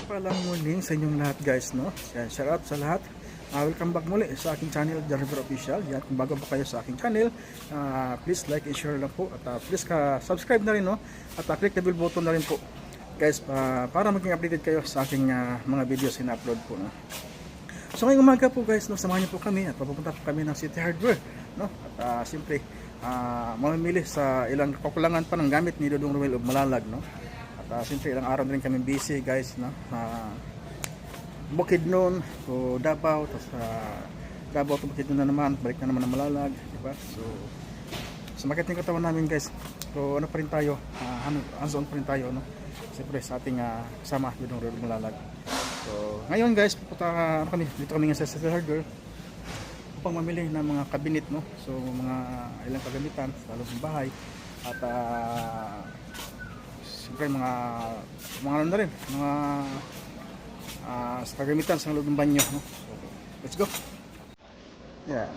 Palang morning sa inyong lahat guys, no? Yan, shout out sa lahat. Welcome back muli sa aking channel, John Rivera Official. Yan, kung bago pa kayo sa aking channel, please like and share lang po. At please subscribe na rin, no? At click the bell button na rin po guys, para maging updated kayo sa aking mga videos na upload po, no? So ngayong umaga po guys, no, samahan niyo po kami at papupunta po kami ng City Hardware, no? At siyempre, mamimili sa ilang kakulangan pa ng gamit ni Dodong Ruel of Malalag, no? At siyempre ilang araw na rin kami busy guys, no? Bukidnon to Davao, tapos Davao to Bukidnon na naman, balik na naman ng Malalag, diba? So sumakit yung katawan namin guys. So ano pa rin tayo, hands-on pa rin tayo, no? Siyempre sa ating kasama Dodong Ruel of Malalag. So ngayon guys, pupunta kami dito kami sa City Hardware upang mamili ng mga cabinet, no? So mga ilang kagamitan sa loob ng bahay at siyempre mga ano na rin, mga sa kagamitan sa loob ng banyo, no? So, let's go. Yeah.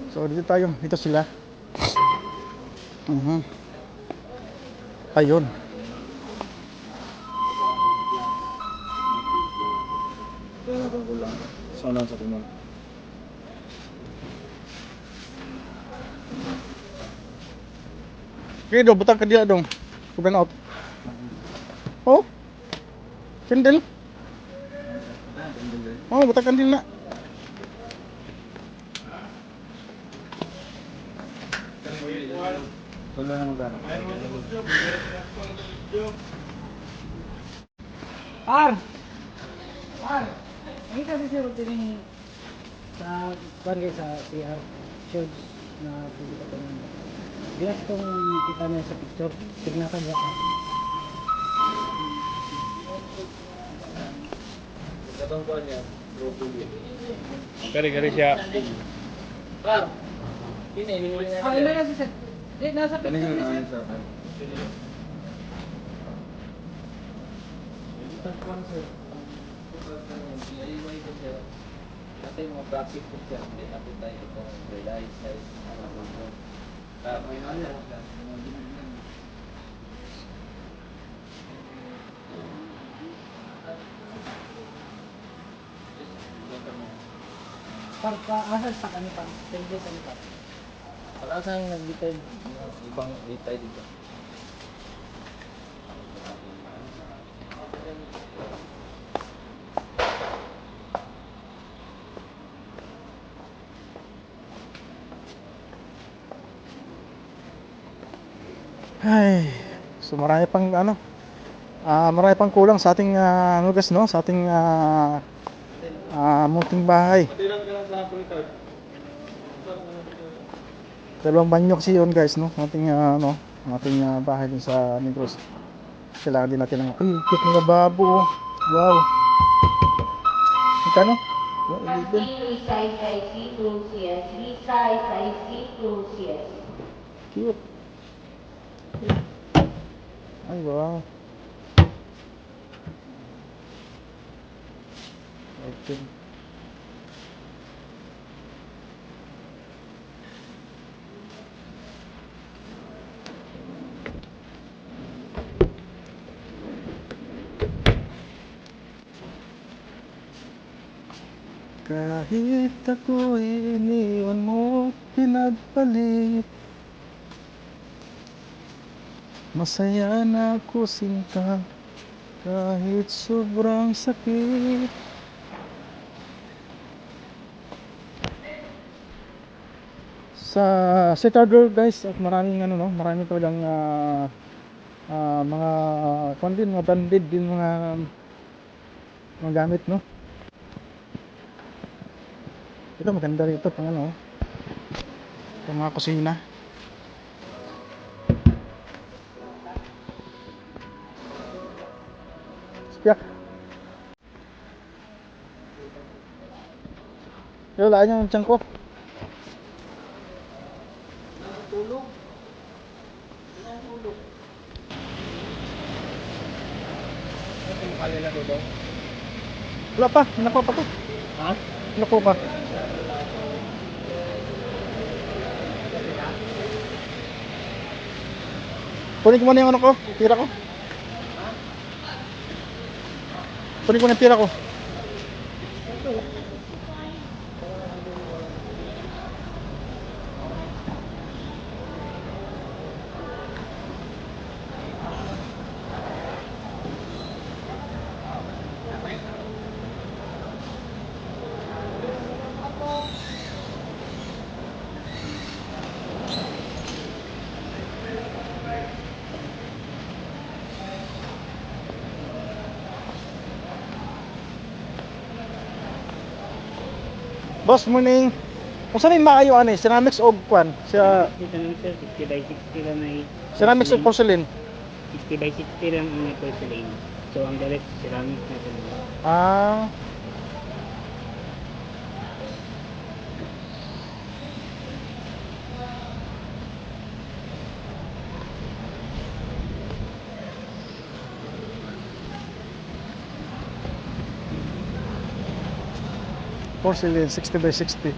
So dito sila. Ayun. Sana sa tumon. Okay, butang ka dia dong. Sobrang out. Oh. Candle. Oh, butang candle na. Wala na magana. Ini kasi siya rin sa barangay sa CR shows na pwede ka tanong. Bilas kong kita niya sa picture, tignan ka niya. Katong ko niya, Gari-gari siya. Ini na siya. Di nasa picture niya. Kasi yung mga bracket po siya, hindi natin tayo itong relay size ano po. May ano Para asa sa kanila, pwede kanila. para saan nag-detail, ibang detail dito. Ay, so marami pang marami pang kulang sa ating ano guys, no? Sa ating munting bahay. Dalawang banyo kasi yun guys, no? Ating ating bahay din sa Negros. Kailangan din natin ng cute na babo. Wow. Magkano? Cute. Ay wow. Okay. Kahit ako iniwan mo, pinagpalit, masaya na ako sinta, kahit sobrang sakit. Sa Citadel guys, at maraming maraming talagang mga din, mga branded din mga gamit, no? Ito maganda rito pang pang mga kusina. Spiak. Yo, laan yung tiyan ko. Tulog. Yan tulog. Ito yung kalila doon. Wala pa, nakuha pa to. Ha? Nakuha pa. Kunin ko muna yung ano ko, tira ko. Kunin ko ng pira ko. Boss, morning. Kung saan yung maayo ano eh, ceramics o kwan? Dito naman sir, 60 by 60 lang may Ceramics o porcelain? 60 by 60 lang ang may porcelain. So ang direct ceramic natin. Ah. Porcelain 60 by 60.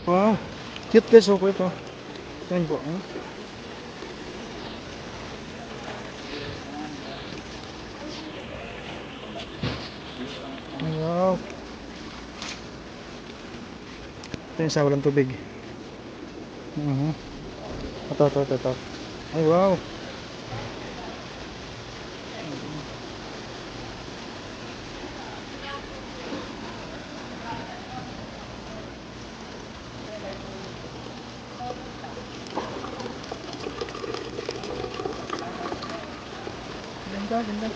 Wow, cute guys, oh, ito. Yan po. Wow. Ito yung sa walang tubig. Ito. Ay, wow. Ganda.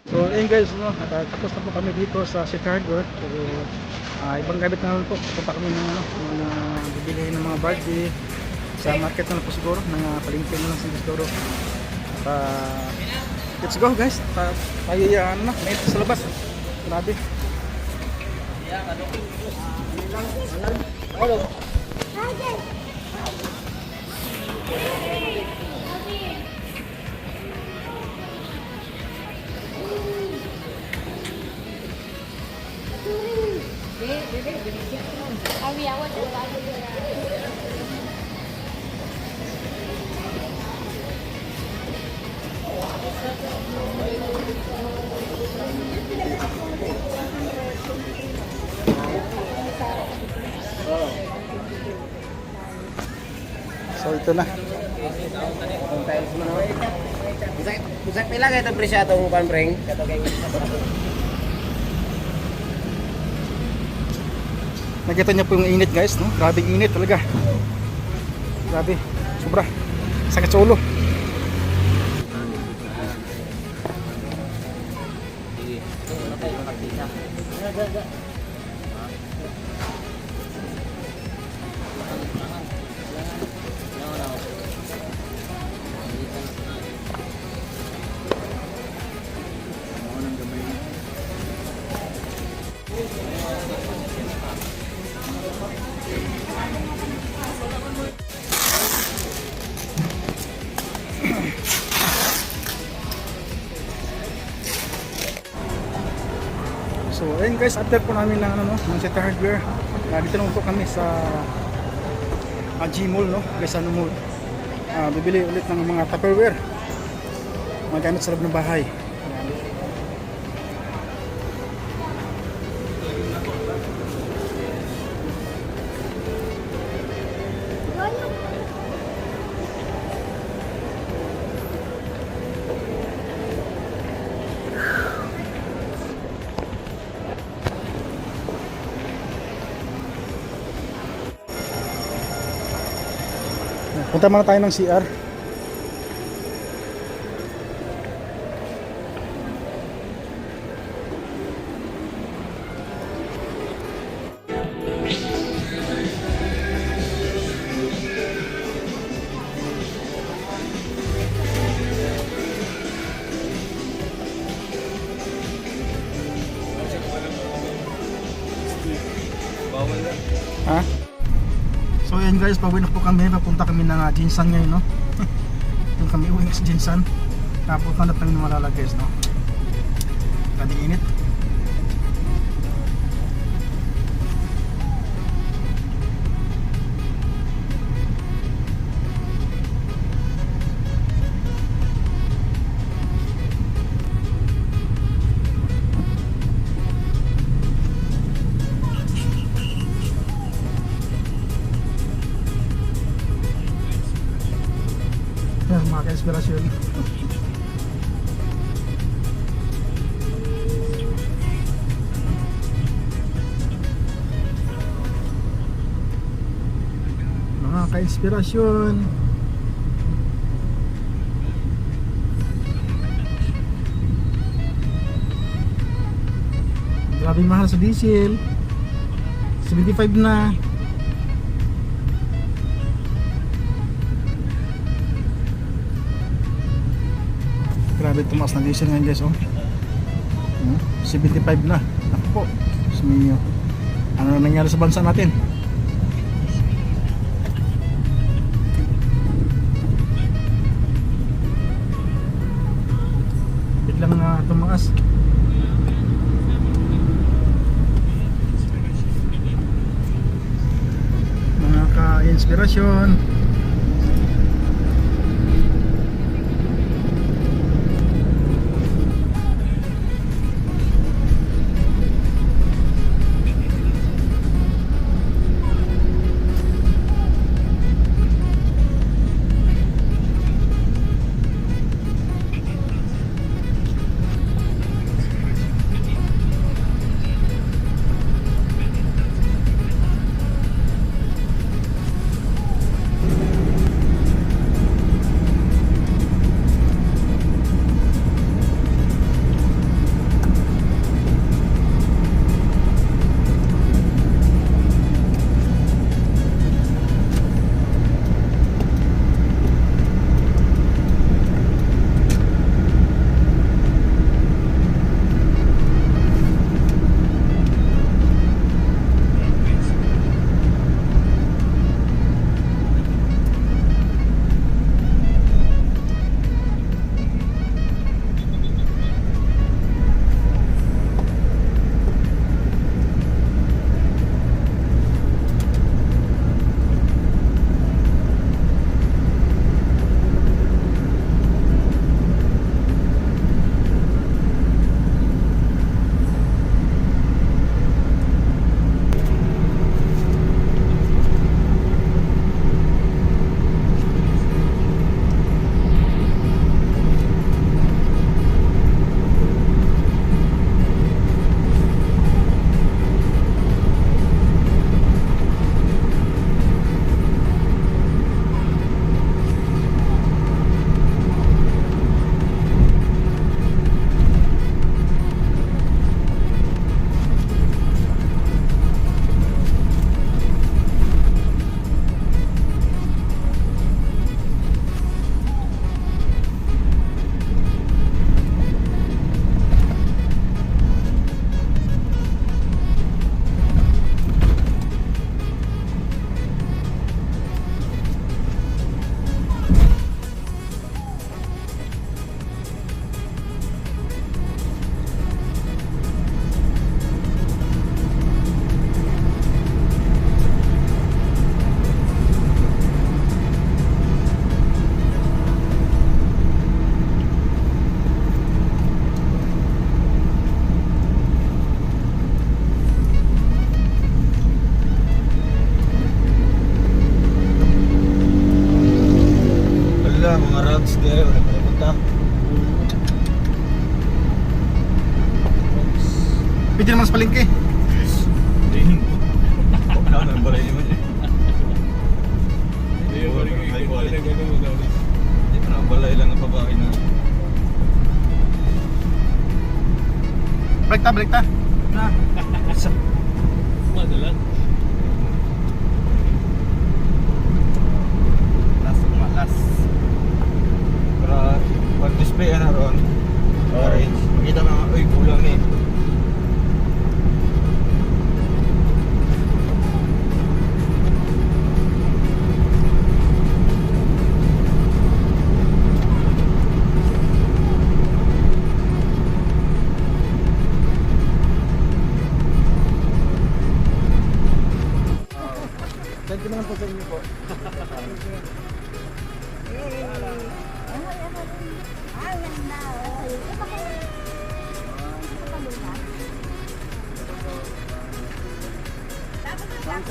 So ayun guys, no, tapos na po kami dito sa City Hardware. So ibang gamit na naman po. Punta kami ng mga bibili ng mga Barbie sa market na lang po siguro, mga palengke na lang siguro. Let's go guys. Tayo yan na, may sa labas. Grabe. So ito na. Bisa pila kayo itong presya itong panbreng? Nakita niyo po yung init guys, no? Grabe init talaga. Grabe, sobra. Sakit sa ulo. So ayun guys, after po namin ng ng City Hardware, dito naman po kami sa G Mall, no, Gaisano Mall. Bibili ulit ng mga Tupperware, mga gamit sa loob ng bahay. Punta muna tayo ng CR. yun guys, pauwi na po kami. Papunta kami ng Jinsan ngayon, no? Doon kami uwi sa Jinsan. Tapos hanap kami ng Malala guys, no? Kading init. Yan, mga ka-inspirasyon. Mga ka-inspirasyon. Grabe mahal sa diesel. 75 na. Grabe tumaas na diesel ngayon guys, oh. 75 na. Ako po. Sumiyo. Ano na nangyari sa bansa natin? Biglang tumaas. Mga ka-inspirasyon. Sige, wala pa napunta. Pwede naman sa palengke. Training. Wala na, balay naman eh. Hindi yung high quality. Hindi pa na, balay lang ang babae na. Break ta. Na. Madalas. Last. Para pag-display na ron. Orange. Makita mo mga, uy, kulang eh.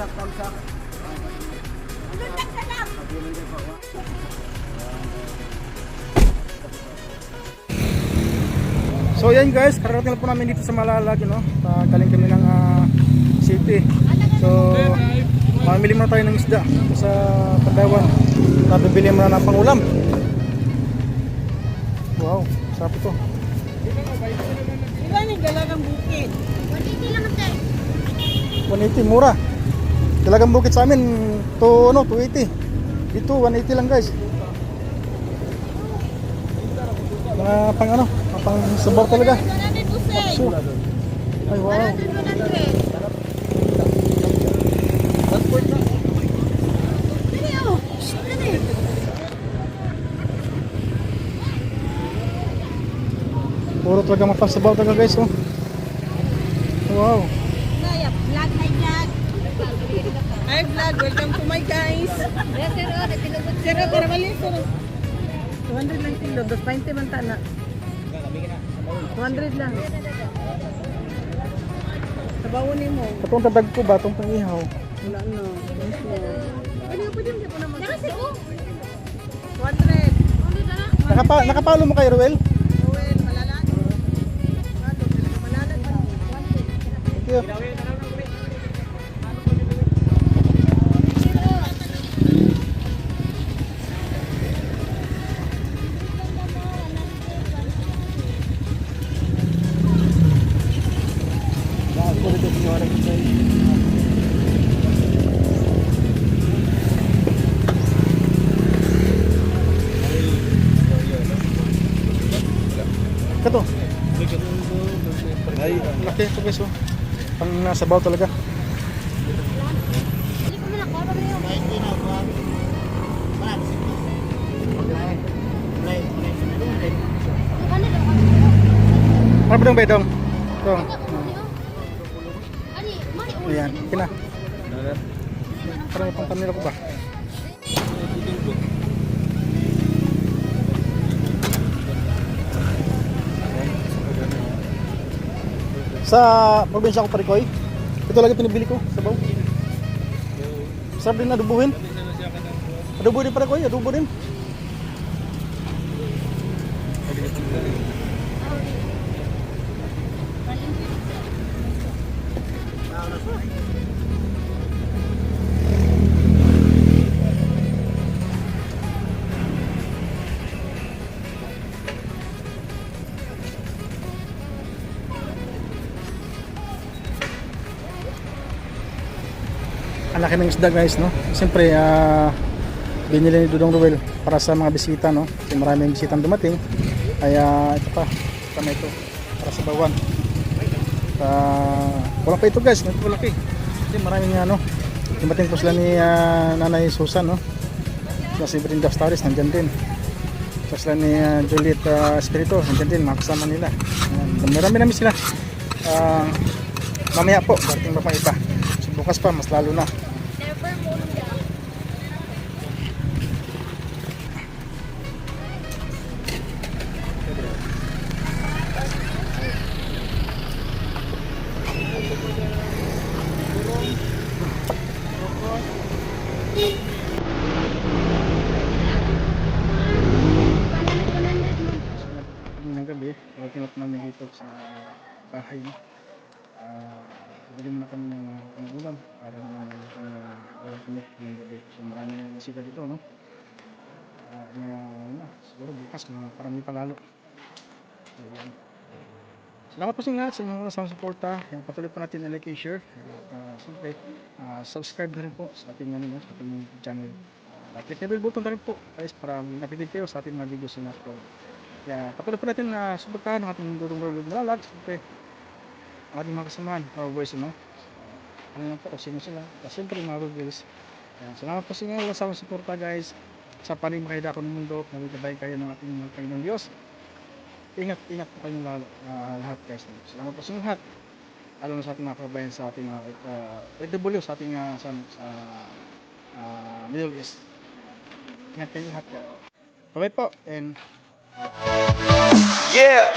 thumbs up. So yan guys, kararating lang po namin dito sa Malalag, no? Galing kami ng city. So mamili muna tayo ng isda sa Padawan. Bibili muna ng pangulam. Wow, sarap ito. Ilan yung dalagang bukid? 180 lang ate. 180 mura. Dalagang bukit sa amin to 280. Dito 180 lang guys. Mga pang sabaw talaga. 100 busay. So, ay wow. 100. Dali oh. Dali. Puro talaga mapasabaw talaga guys, oh. Wow. Naya, vlog, hi vlog. Hi vlog, welcome to my guys. Sir, pero mali, sir. 200 lang kilo, 220 man ta na. 200 lang. Sabawon mo. Katong tadag ko ba itong pangihaw? Wala na. Pwede ko din po naman. Kasi ko. 200. Nakapalo mo kay Ruel? Well, malalag. Malalag pa. Thank you. Kato. Ay, laki ito guys, oh. Pang nasabaw talaga. Hindi ko muna ko. Ano yun? Ano ba yung bedong? Ito. Ani, mari ulo. Ayan, kina. Parang pang kanila ko ba? Sa probinsya ko Parikoy, ito lagi pinibili ko, sabaw. Sarap din adubuhin. Adubo din Parikoy, adubo din. Ang laki ng isda guys, no? Siyempre, binili ni Dudong Ruel para sa mga bisita, no? Kasi maraming bisitang dumating. Kaya ito pa, kami ito para sa bawan. Wala pa ito guys, ito laki. Kasi maraming dumating po sila ni Nanay Susan, no? Sila si Brenda Staris, nandyan din. Sila ni Juliet Espirito, nandyan din, mga kasama nila. Marami namin sila. Mamaya po, darating pa pang iba. So, bukas pa, mas lalo na. Ng gabi, pagkinot namin dito sa bahay. Bili muna kami ng ulam para wala kami ng gabi. So marami na sila dito, no? Siguro bukas parami pa lalo. So, yan. Salamat po sa inyo lahat sa mga kasama suporta. Patuloy po natin like and share. Siyempre, subscribe na rin po sa ating, sa ating channel. Click na bell button na rin po guys para napitin kayo sa ating mga videos na upload. Kaya patuloy po natin na suportahan ang ating Dudong Ruel Malalag. Siyempre, ang ating mga kasamahan, our boys, no? Ano lang po, sino sila? Siyempre, mga boys. Salamat po sa inyo kasama suporta guys. Sa paning makahida ko ng mundo, nabigabay kayo ng ating mga Panginoong Diyos. Ingat po kayong lahat guys. Salamat po sa inyo lahat. Alam sa ating mga kabayan sa ating OFW sa ating sa Middle East. Ingat kayo lahat. Bye po and Yeah!